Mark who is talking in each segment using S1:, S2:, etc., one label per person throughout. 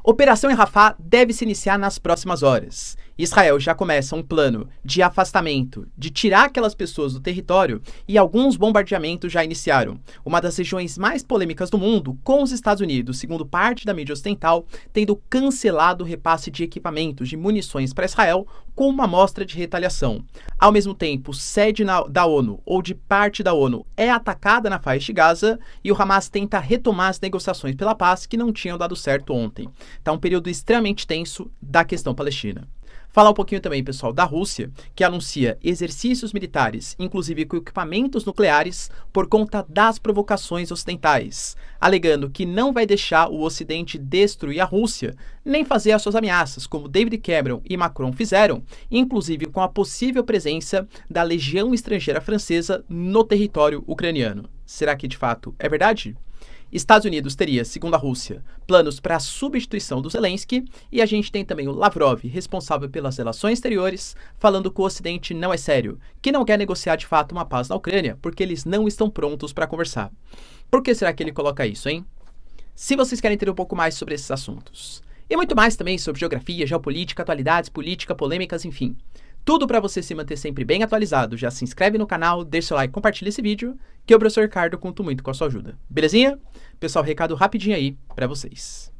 S1: Operação em Rafah deve se iniciar nas próximas horas. Israel já começa um plano de afastamento, de tirar aquelas pessoas do território, e alguns bombardeamentos já iniciaram. Uma das regiões mais polêmicas do mundo, com os Estados Unidos, segundo parte da mídia ocidental, tendo cancelado o repasse de equipamentos de munições para Israel com uma amostra de retaliação. Ao mesmo tempo, sede da ONU ou de parte da ONU é atacada na faixa de Gaza e o Hamas tenta retomar as negociações pela paz que não tinham dado certo ontem. Está um período extremamente tenso da questão palestina. Falar um pouquinho também, pessoal, da Rússia, que anuncia exercícios militares, inclusive com equipamentos nucleares, por conta das provocações ocidentais, alegando que não vai deixar o Ocidente destruir a Rússia, nem fazer as suas ameaças, como David Cameron e Macron fizeram, inclusive com a possível presença da Legião Estrangeira Francesa no território ucraniano. Será que de fato é verdade? Estados Unidos teria, segundo a Rússia, planos para a substituição do Zelensky, e a gente tem também o Lavrov, responsável pelas relações exteriores, falando que o Ocidente não é sério, que não quer negociar de fato uma paz na Ucrânia, porque eles não estão prontos para conversar. Por que será que ele coloca isso, hein? Se vocês querem entender um pouco mais sobre esses assuntos, e muito mais também sobre geografia, geopolítica, atualidades, política, polêmicas, enfim, tudo para você se manter sempre bem atualizado, já se inscreve no canal, deixa seu like, compartilha esse vídeo, que eu, professor Ricardo, conto muito com a sua ajuda. Belezinha? Pessoal, recado rapidinho aí para vocês.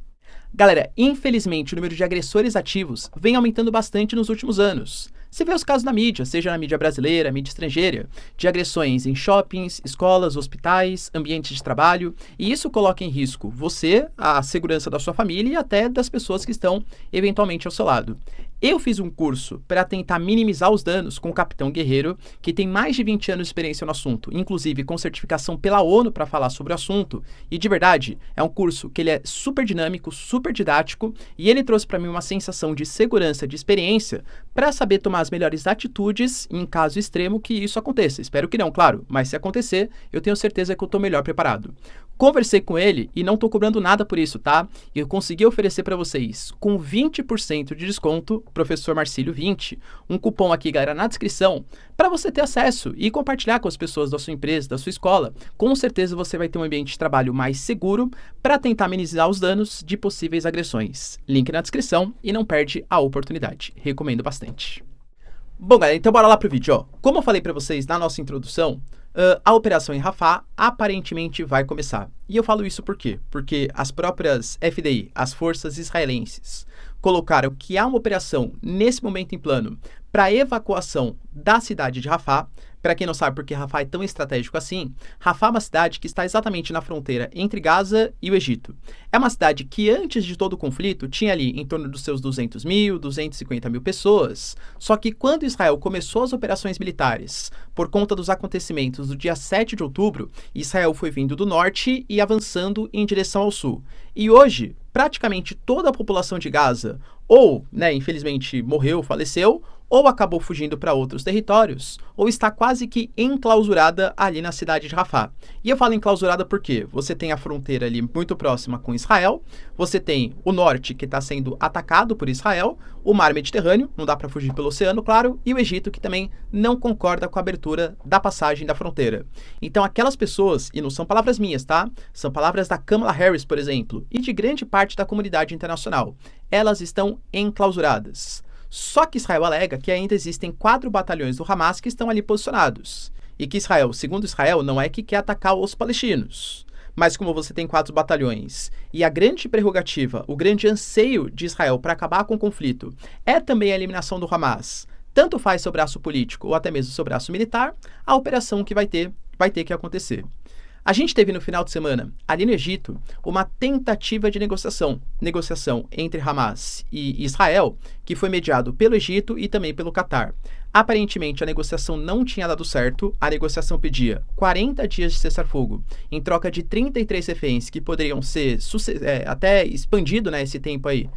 S1: Galera, infelizmente o número de agressores ativos vem aumentando bastante nos últimos anos. Você vê os casos na mídia, seja na mídia brasileira, mídia estrangeira, de agressões em shoppings, escolas, hospitais, ambientes de trabalho, e isso coloca em risco você, a segurança da sua família e até das pessoas que estão eventualmente ao seu lado. Eu fiz um curso para tentar minimizar os danos com o Capitão Guerreiro, que tem mais de 20 anos de experiência no assunto, inclusive com certificação pela ONU para falar sobre o assunto, e de verdade, é um curso que ele é super dinâmico, super didático, e ele trouxe para mim uma sensação de segurança, de experiência, para saber tomar as melhores atitudes em caso extremo que isso aconteça. Espero que não, claro, mas se acontecer, eu tenho certeza que eu estou melhor preparado. Conversei com ele e não estou cobrando nada por isso, tá? E eu consegui oferecer para vocês, com 20% de desconto, Professor Marcílio 20, um cupom aqui, galera, na descrição, para você ter acesso e compartilhar com as pessoas da sua empresa, da sua escola. Com certeza você vai ter um ambiente de trabalho mais seguro para tentar amenizar os danos de possíveis agressões. Link na descrição e não perde a oportunidade. Recomendo bastante. Bom, galera, então bora lá pro vídeo, ó. Como eu falei para vocês na nossa introdução, a operação em Rafah aparentemente vai começar. E eu falo isso por quê? Porque as próprias FDI, as forças israelenses, colocaram que há uma operação nesse momento em plano para evacuação da cidade de Rafah. Para quem não sabe por que Rafah é tão estratégico assim, Rafah é uma cidade que está exatamente na fronteira entre Gaza e o Egito. É uma cidade que antes de todo o conflito tinha ali em torno dos seus 200 mil, 250 mil pessoas, só que quando Israel começou as operações militares, por conta dos acontecimentos do dia 7 de outubro, Israel foi vindo do norte e avançando em direção ao sul. E hoje, praticamente toda a população de Gaza ou, infelizmente, morreu, faleceu, ou acabou fugindo para outros territórios, ou está quase que enclausurada ali na cidade de Rafah. E eu falo enclausurada porque você tem a fronteira ali muito próxima com Israel, você tem o norte que está sendo atacado por Israel, o mar Mediterrâneo, não dá para fugir pelo oceano, claro, e o Egito que também não concorda com a abertura da passagem da fronteira. Então aquelas pessoas, e não são palavras minhas, tá? São palavras da Kamala Harris, por exemplo, e de grande parte da comunidade internacional. Elas estão enclausuradas. Só que Israel alega que ainda existem 4 batalhões do Hamas que estão ali posicionados. E que Israel, segundo Israel, não é que quer atacar os palestinos. Mas como você tem 4 batalhões e a grande prerrogativa, o grande anseio de Israel para acabar com o conflito é também a eliminação do Hamas, tanto faz seu braço político ou até mesmo seu braço militar, a operação que vai ter que acontecer. A gente teve no final de semana, ali no Egito, uma tentativa de negociação entre Hamas e Israel, que foi mediado pelo Egito e também pelo Catar. Aparentemente, a negociação não tinha dado certo, a negociação pedia 40 dias de cessar-fogo, em troca de 33 reféns, que poderiam ser até expandido, esse tempo aí,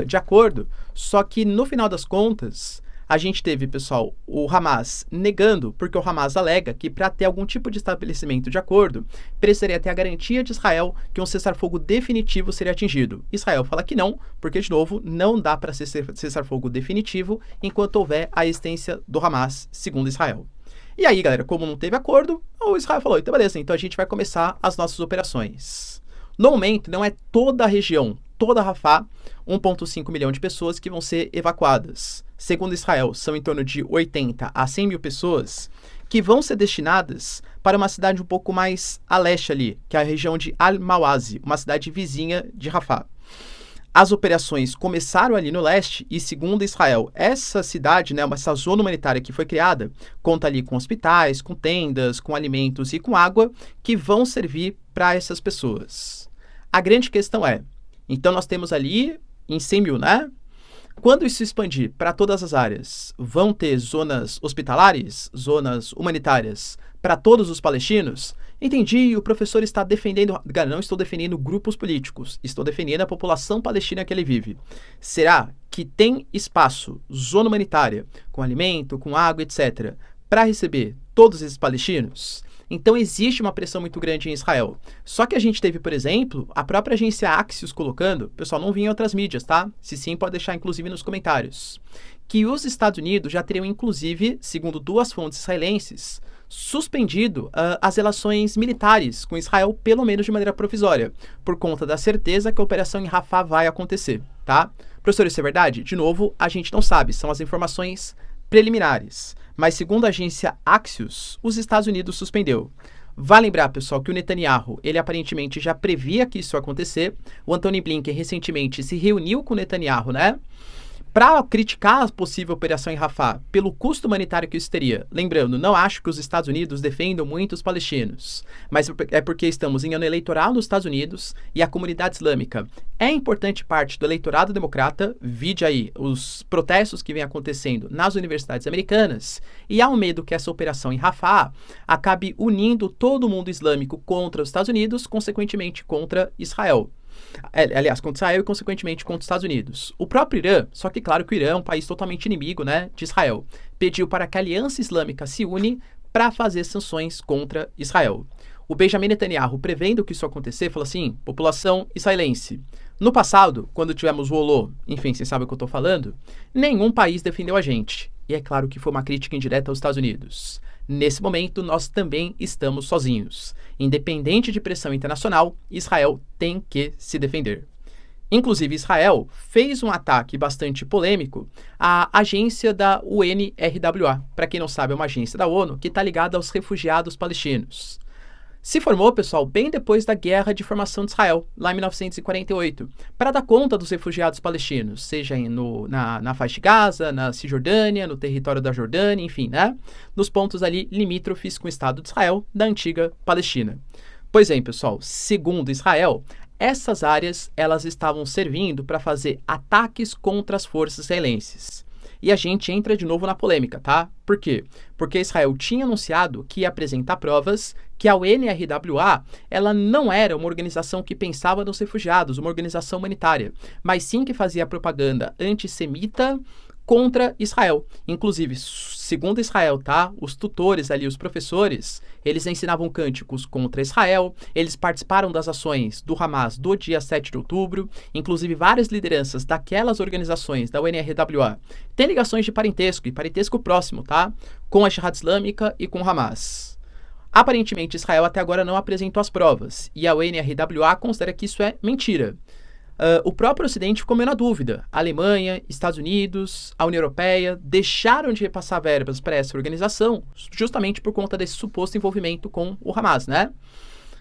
S1: de acordo, só que no final das contas, a gente teve, pessoal, o Hamas negando, porque o Hamas alega que para ter algum tipo de estabelecimento de acordo, precisaria ter a garantia de Israel que um cessar-fogo definitivo seria atingido. Israel fala que não, porque, de novo, não dá para ser cessar-fogo definitivo enquanto houver a existência do Hamas, segundo Israel. E aí, galera, como não teve acordo, o Israel falou, então beleza, então a gente vai começar as nossas operações. No momento, não é toda a região, toda Rafah, 1,5 milhão de pessoas que vão ser evacuadas. Segundo Israel, são em torno de 80 a 100 mil pessoas que vão ser destinadas para uma cidade um pouco mais a leste ali, que é a região de Al-Mawazi, uma cidade vizinha de Rafah. As operações começaram ali no leste e, segundo Israel, essa cidade, né, essa zona humanitária que foi criada, conta ali com hospitais, com tendas, com alimentos e com água que vão servir para essas pessoas. A grande questão é, então nós temos ali em 100 mil, né? Quando isso expandir para todas as áreas, vão ter zonas hospitalares, zonas humanitárias para todos os palestinos? Entendi, o professor está defendendo... Não estou defendendo grupos políticos, estou defendendo a população palestina que ele vive. Será que tem espaço, zona humanitária, com alimento, com água, etc., para receber todos esses palestinos? Então existe uma pressão muito grande em Israel. Só que a gente teve, por exemplo, a própria agência Axios colocando, pessoal, não vinha em outras mídias, tá? Se sim, pode deixar inclusive nos comentários, que os Estados Unidos já teriam inclusive, segundo duas fontes israelenses, suspendido as relações militares com Israel, pelo menos de maneira provisória, por conta da certeza que a operação em Rafah vai acontecer, tá? Professor, isso é verdade? De novo, a gente não sabe, são as informações preliminares. Mas segundo a agência Axios, os Estados Unidos suspendeu. Vale lembrar, pessoal, que o Netanyahu, ele aparentemente já previa que isso ia acontecer. O Antony Blinken recentemente se reuniu com o Netanyahu, né? Para criticar a possível operação em Rafah, pelo custo humanitário que isso teria. Lembrando, não acho que os Estados Unidos defendam muito os palestinos, mas é porque estamos em ano eleitoral nos Estados Unidos e a comunidade islâmica é importante parte do eleitorado democrata, vide aí os protestos que vem acontecendo nas universidades americanas, e há um medo que essa operação em Rafah acabe unindo todo o mundo islâmico contra os Estados Unidos, consequentemente contra Israel. Aliás, contra Israel e, consequentemente, contra os Estados Unidos. O próprio Irã, só que claro que o Irã é um país totalmente inimigo, né, de Israel, pediu para que a Aliança Islâmica se une para fazer sanções contra Israel. O Benjamin Netanyahu, prevendo que isso acontecer, falou assim, população israelense, no passado, quando tivemos o Olô, enfim, vocês sabem o que eu estou falando, nenhum país defendeu a gente. E é claro que foi uma crítica indireta aos Estados Unidos. Nesse momento, nós também estamos sozinhos. Independente de pressão internacional, Israel tem que se defender. Inclusive, Israel fez um ataque bastante polêmico à agência da UNRWA. Para quem não sabe, é uma agência da ONU que está ligada aos refugiados palestinos. Se formou, pessoal, bem depois da Guerra de Formação de Israel, lá em 1948, para dar conta dos refugiados palestinos, seja na faixa de Gaza, na Cisjordânia, no território da Jordânia, enfim, né? Nos pontos ali limítrofes com o Estado de Israel, da antiga Palestina. Pois bem, pessoal, segundo Israel, essas áreas elas estavam servindo para fazer ataques contra as forças israelenses. E a gente entra de novo na polêmica, tá? Por quê? Porque Israel tinha anunciado que ia apresentar provas que a UNRWA, ela não era uma organização que pensava nos refugiados, uma organização humanitária, mas sim que fazia propaganda antissemita contra Israel. Inclusive, segundo Israel, tá? Os tutores ali, os professores, eles ensinavam cânticos contra Israel, eles participaram das ações do Hamas do dia 7 de outubro, inclusive várias lideranças daquelas organizações da UNRWA têm ligações de parentesco, e parentesco próximo, tá? Com a Jihad Islâmica e com o Hamas. Aparentemente, Israel até agora não apresentou as provas, e a UNRWA considera que isso é mentira. O próprio Ocidente ficou meio na dúvida. A Alemanha, Estados Unidos, a União Europeia deixaram de repassar verbas para essa organização justamente por conta desse suposto envolvimento com o Hamas, né?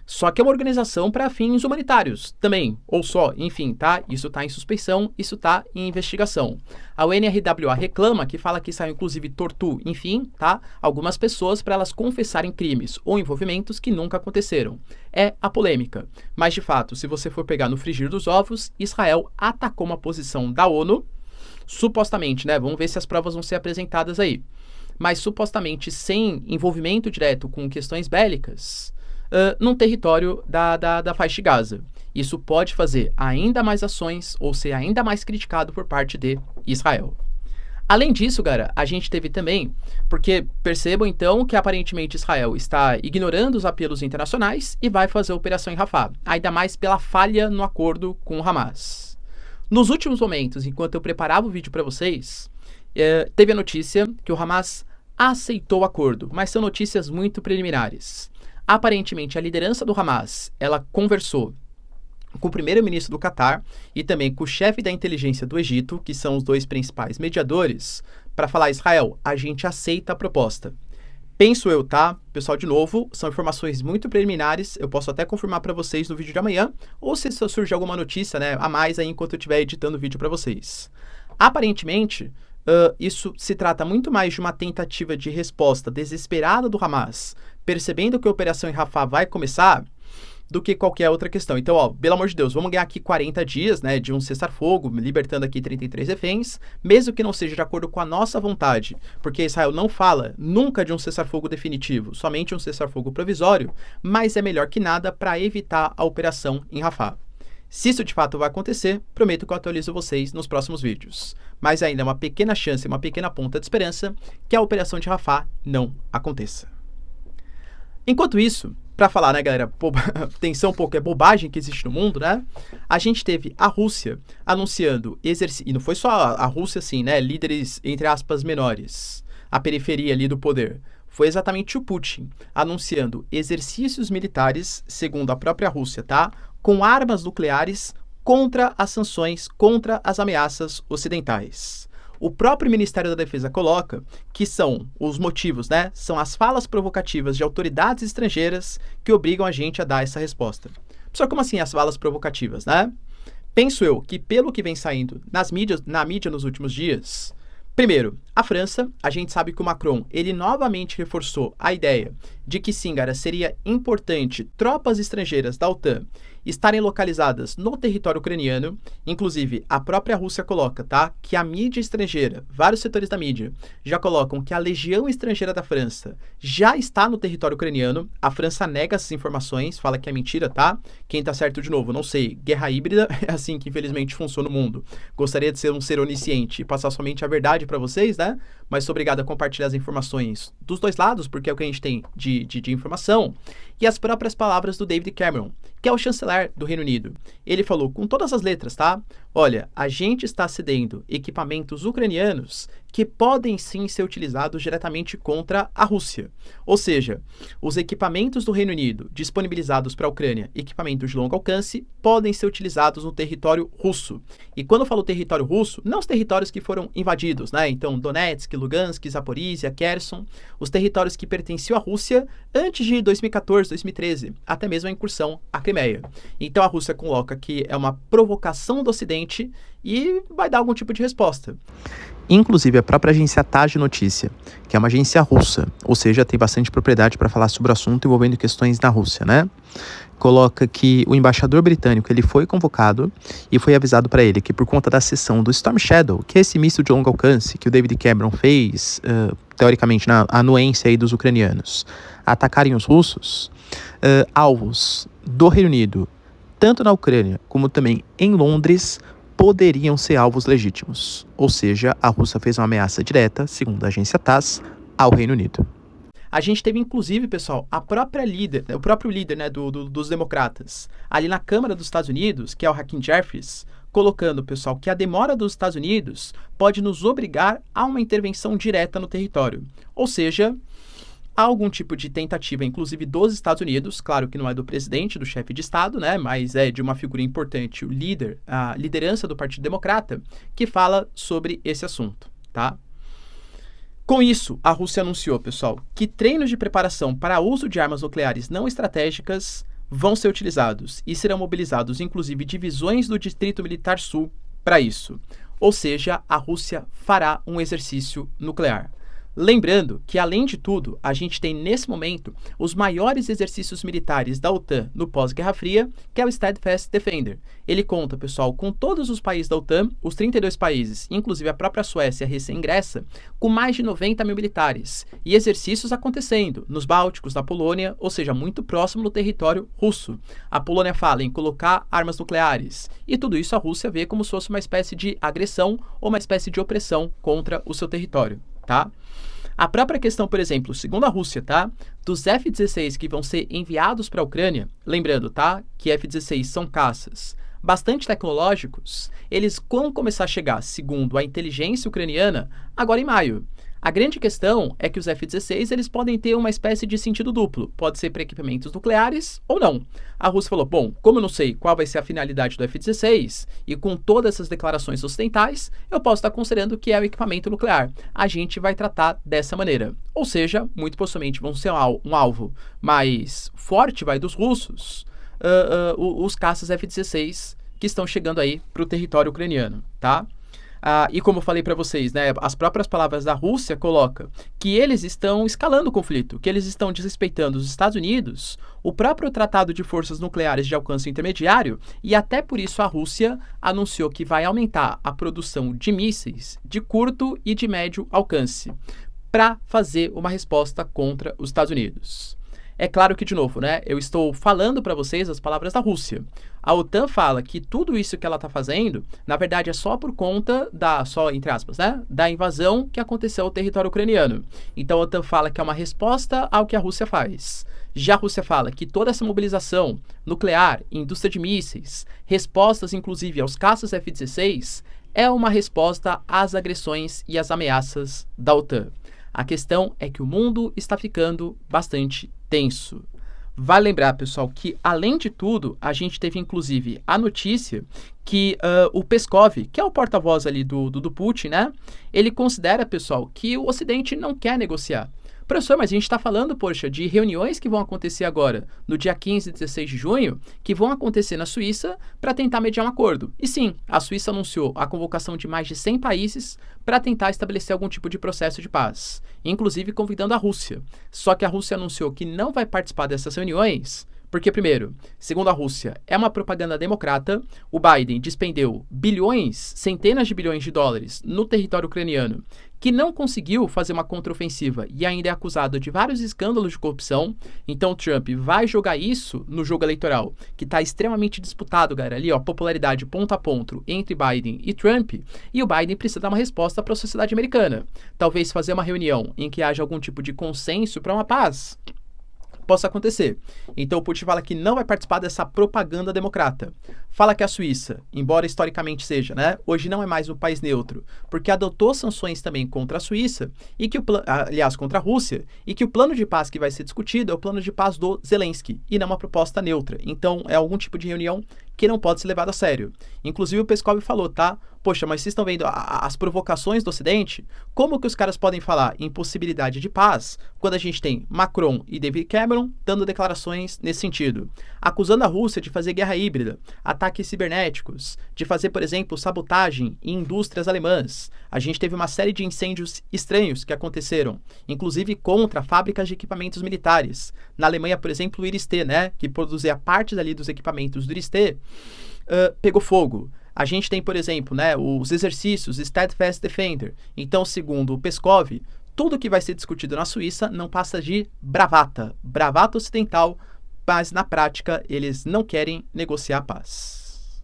S1: Só que é uma organização para fins humanitários também, ou só, enfim, tá? Isso tá em suspeição, isso tá em investigação. A UNRWA reclama que fala que Israel inclusive tortura, enfim, tá? Algumas pessoas para elas confessarem crimes ou envolvimentos que nunca aconteceram. É a polêmica. Mas, de fato, se você for pegar no frigir dos ovos, Israel atacou uma posição da ONU, supostamente, né? Vamos ver se as provas vão ser apresentadas aí. Mas, supostamente, sem envolvimento direto com questões bélicas, num território da faixa de Gaza. Isso pode fazer ainda mais ações ou ser ainda mais criticado por parte de Israel. Além disso, cara, a gente teve também, porque percebam então que aparentemente Israel está ignorando os apelos internacionais e vai fazer a operação em Rafah, ainda mais pela falha no acordo com o Hamas. Nos últimos momentos, enquanto eu preparava o vídeo para vocês, teve a notícia que o Hamas aceitou o acordo, mas são notícias muito preliminares. Aparentemente, a liderança do Hamas, ela conversou com o primeiro-ministro do Catar e também com o chefe da inteligência do Egito, que são os dois principais mediadores, para falar: Israel, a gente aceita a proposta. Penso eu, tá? Pessoal, de novo, são informações muito preliminares, eu posso até confirmar para vocês no vídeo de amanhã, ou se surgir alguma notícia, né, a mais aí enquanto eu estiver editando o vídeo para vocês. Aparentemente, isso se trata muito mais de uma tentativa de resposta desesperada do Hamas, percebendo que a operação em Rafah vai começar, do que qualquer outra questão. Então, ó, pelo amor de Deus, vamos ganhar aqui 40 dias, né, de um cessar-fogo, libertando aqui 33 reféns, mesmo que não seja de acordo com a nossa vontade, porque Israel não fala nunca de um cessar-fogo definitivo, somente um cessar-fogo provisório, mas é melhor que nada para evitar a operação em Rafah. Se isso de fato vai acontecer, prometo que eu atualizo vocês nos próximos vídeos. Mas ainda é uma pequena chance, uma pequena ponta de esperança que a operação de Rafah não aconteça. Enquanto isso, para falar, né, galera, atenção um pouco, é bobagem que existe no mundo, né? A gente teve a Rússia anunciando exercícios, e não foi só a Rússia, assim, né, líderes, entre aspas, menores, a periferia ali do poder. Foi exatamente o Putin anunciando exercícios militares, segundo a própria Rússia, tá? Com armas nucleares contra as sanções, contra as ameaças ocidentais. O próprio Ministério da Defesa coloca que são os motivos, né? São as falas provocativas de autoridades estrangeiras que obrigam a gente a dar essa resposta. Só como assim as falas provocativas, né? Penso eu que pelo que vem saindo na mídia nos últimos dias, primeiro, a França, a gente sabe que o Macron, ele novamente reforçou a ideia de que sim, cara, seria importante tropas estrangeiras da OTAN estarem localizadas no território ucraniano. Inclusive, a própria Rússia coloca, tá, que a mídia estrangeira, vários setores da mídia, já colocam que a legião estrangeira da França já está no território ucraniano. A França nega essas informações, fala que é mentira, tá? Quem tá certo, de novo, não sei. Guerra híbrida é assim que infelizmente funciona o mundo. Gostaria de ser um ser onisciente e passar somente a verdade para vocês, né? Mas sou obrigado a compartilhar as informações dos dois lados, porque é o que a gente tem de informação. E as próprias palavras do David Cameron, que é o chanceler do Reino Unido. Ele falou com todas as letras, tá? Olha, a gente está cedendo equipamentos ucranianos que podem sim ser utilizados diretamente contra a Rússia. Ou seja, os equipamentos do Reino Unido disponibilizados para a Ucrânia, equipamentos de longo alcance, podem ser utilizados no território russo. E quando eu falo território russo, não os territórios que foram invadidos, né? Então, Donetsk, Lugansk, Zaporizhia, Kherson, os territórios que pertenciam à Rússia antes de 2014, 2013, até mesmo a incursão à Crimeia. Então, a Rússia coloca que é uma provocação do Ocidente e vai dar algum tipo de resposta. Inclusive, a própria agência TASS de Notícia, que é uma agência russa, ou seja, tem bastante propriedade para falar sobre o assunto envolvendo questões na Rússia, né? Coloca que o embaixador britânico ele foi convocado e foi avisado para ele que por conta da cessão do Storm Shadow, que é esse míssil de longo alcance que o David Cameron fez, teoricamente, na anuência aí dos ucranianos, atacarem os russos, alvos do Reino Unido, tanto na Ucrânia como também em Londres, poderiam ser alvos legítimos. Ou seja, a Rússia fez uma ameaça direta, segundo a agência TASS, ao Reino Unido. A gente teve, inclusive, pessoal, o próprio líder, né, dos democratas, ali na Câmara dos Estados Unidos, que é o Hakeem Jeffries, colocando, pessoal, que a demora dos Estados Unidos pode nos obrigar a uma intervenção direta no território. Ou seja, há algum tipo de tentativa, inclusive dos Estados Unidos, claro que não é do presidente, do chefe de Estado, né, mas é de uma figura importante, o líder, a liderança do Partido Democrata, que fala sobre esse assunto, tá? Com isso, a Rússia anunciou, pessoal, que treinos de preparação para uso de armas nucleares não estratégicas vão ser utilizados e serão mobilizados, inclusive, divisões do Distrito Militar Sul para isso. Ou seja, a Rússia fará um exercício nuclear. Lembrando que, além de tudo, a gente tem, nesse momento, os maiores exercícios militares da OTAN no pós-Guerra Fria, que é o Steadfast Defender. Ele conta, pessoal, com todos os países da OTAN, os 32 países, inclusive a própria Suécia recém-ingressa, com mais de 90 mil militares, e exercícios acontecendo nos Bálticos, na Polônia, ou seja, muito próximo do território russo. A Polônia fala em colocar armas nucleares, e tudo isso a Rússia vê como se fosse uma espécie de agressão ou uma espécie de opressão contra o seu território, tá? A própria questão, por exemplo, segundo a Rússia, tá, dos F-16 que vão ser enviados para a Ucrânia, lembrando, tá, que F-16 são caças bastante tecnológicos, eles vão começar a chegar, segundo a inteligência ucraniana, agora em maio. A grande questão é que os F-16 eles podem ter uma espécie de sentido duplo, pode ser para equipamentos nucleares ou não. A Rússia falou, bom, como eu não sei qual vai ser a finalidade do F-16 e com todas essas declarações ocidentais, eu posso estar considerando que é o equipamento nuclear. A gente vai tratar dessa maneira. Ou seja, muito possivelmente vão ser um alvo mais forte dos russos, os caças F-16 que estão chegando aí para o território ucraniano, tá? E como eu falei para vocês, né, as próprias palavras da Rússia colocam que eles estão escalando o conflito, que eles estão desrespeitando os Estados Unidos, o próprio Tratado de Forças Nucleares de Alcance Intermediário, e até por isso a Rússia anunciou que vai aumentar a produção de mísseis de curto e de médio alcance para fazer uma resposta contra os Estados Unidos. É claro que, de novo, né, eu estou falando para vocês as palavras da Rússia. A OTAN fala que tudo isso que ela está fazendo, na verdade, é só por conta só entre aspas, né, da invasão que aconteceu ao território ucraniano. Então, a OTAN fala que é uma resposta ao que a Rússia faz. Já a Rússia fala que toda essa mobilização nuclear, indústria de mísseis, respostas, inclusive, aos caças F-16, é uma resposta às agressões e às ameaças da OTAN. A questão é que o mundo está ficando bastante tenso. Vale lembrar, pessoal, que além de tudo, a gente teve inclusive a notícia que o Peskov, que é o porta-voz ali do Putin, né? Ele considera, pessoal, que o Ocidente não quer negociar. Professor, mas a gente está falando, poxa, de reuniões que vão acontecer agora, no dia 15 e 16 de junho, que vão acontecer na Suíça para tentar mediar um acordo. E sim, a Suíça anunciou a convocação de mais de 100 países para tentar estabelecer algum tipo de processo de paz, inclusive convidando a Rússia. Só que a Rússia anunciou que não vai participar dessas reuniões, porque, primeiro, segundo a Rússia, é uma propaganda democrata. O Biden despendeu bilhões, centenas de bilhões de dólares no território ucraniano, que não conseguiu fazer uma contraofensiva e ainda é acusado de vários escândalos de corrupção. Então, Trump vai jogar isso no jogo eleitoral, que está extremamente disputado, galera, ali, ó, popularidade ponto a ponto entre Biden e Trump, e o Biden precisa dar uma resposta para a sociedade americana. Talvez fazer uma reunião em que haja algum tipo de consenso para uma paz possa acontecer. Então o Putin fala que não vai participar dessa propaganda democrata. Fala que a Suíça, embora historicamente seja, né, hoje não é mais um país neutro, porque adotou sanções também contra a Suíça, e que aliás, contra a Rússia, e que o plano de paz que vai ser discutido é o plano de paz do Zelensky, e não uma proposta neutra. Então é algum tipo de reunião que não pode ser levado a sério. Inclusive o Peskov falou, tá? Poxa, mas vocês estão vendo as provocações do Ocidente? Como que os caras podem falar em possibilidade de paz quando a gente tem Macron e David Cameron dando declarações nesse sentido? Acusando a Rússia de fazer guerra híbrida, ataques cibernéticos, de fazer, por exemplo, sabotagem em indústrias alemãs. A gente teve uma série de incêndios estranhos que aconteceram, inclusive contra fábricas de equipamentos militares. Na Alemanha, por exemplo, o IRIS-T, né, que produzia parte ali dos equipamentos do IRIS-T, pegou fogo. A gente tem, por exemplo, né, os exercícios Steadfast Defender. Então, segundo o Peskov, tudo que vai ser discutido na Suíça não passa de bravata ocidental, mas na prática eles não querem negociar a paz.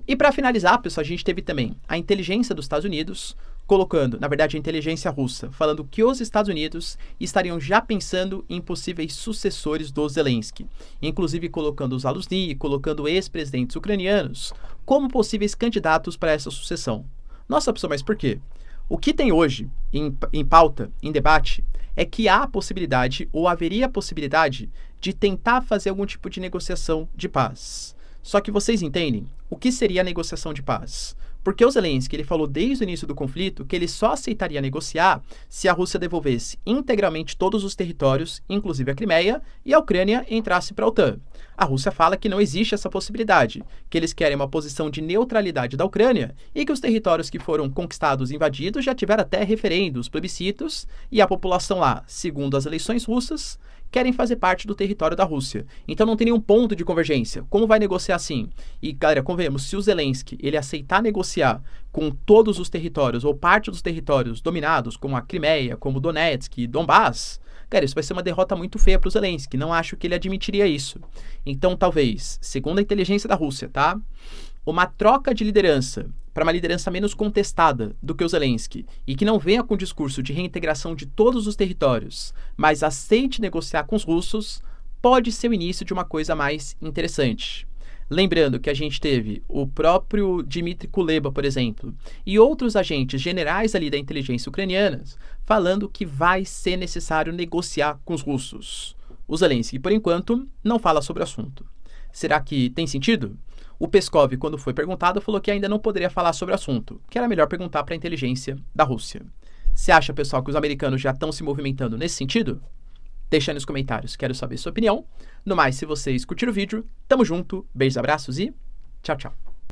S1: E para finalizar, pessoal, a gente teve também a inteligência dos Estados Unidos colocando, na verdade, a inteligência russa, falando que os Estados Unidos estariam já pensando em possíveis sucessores do Zelensky, inclusive colocando os Zaluzny, colocando ex-presidentes ucranianos como possíveis candidatos para essa sucessão. Nossa, pessoal, mas por quê? O que tem hoje em pauta, em debate, é que há a possibilidade, ou haveria a possibilidade, de tentar fazer algum tipo de negociação de paz. Só que vocês entendem o que seria a negociação de paz? Porque o Zelensky, ele falou desde o início do conflito que ele só aceitaria negociar se a Rússia devolvesse integralmente todos os territórios, inclusive a Crimeia, e a Ucrânia entrasse para a OTAN. A Rússia fala que não existe essa possibilidade, que eles querem uma posição de neutralidade da Ucrânia e que os territórios que foram conquistados e invadidos já tiveram até referendos, plebiscitos, e a população lá, segundo as eleições russas, querem fazer parte do território da Rússia. Então não tem nenhum ponto de convergência. Como vai negociar assim? E, galera, convenhamos, se o Zelensky ele aceitar negociar com todos os territórios ou parte dos territórios dominados, como a Crimeia, como Donetsk e Donbass, cara, isso vai ser uma derrota muito feia para o Zelensky. Não acho que ele admitiria isso. Então, talvez, segundo a inteligência da Rússia, tá? Uma troca de liderança para uma liderança menos contestada do que o Zelensky e que não venha com o discurso de reintegração de todos os territórios, mas aceite negociar com os russos, pode ser o início de uma coisa mais interessante. Lembrando que a gente teve o próprio Dmitry Kuleba, por exemplo, e outros agentes generais ali da inteligência ucraniana falando que vai ser necessário negociar com os russos. O Zelensky, por enquanto, não fala sobre o assunto. Será que tem sentido? O Peskov, quando foi perguntado, falou que ainda não poderia falar sobre o assunto, que era melhor perguntar para a inteligência da Rússia. Você acha, pessoal, que os americanos já estão se movimentando nesse sentido? Deixa aí nos comentários, quero saber sua opinião. No mais, se vocês curtiram o vídeo, tamo junto, beijos, abraços e tchau, tchau.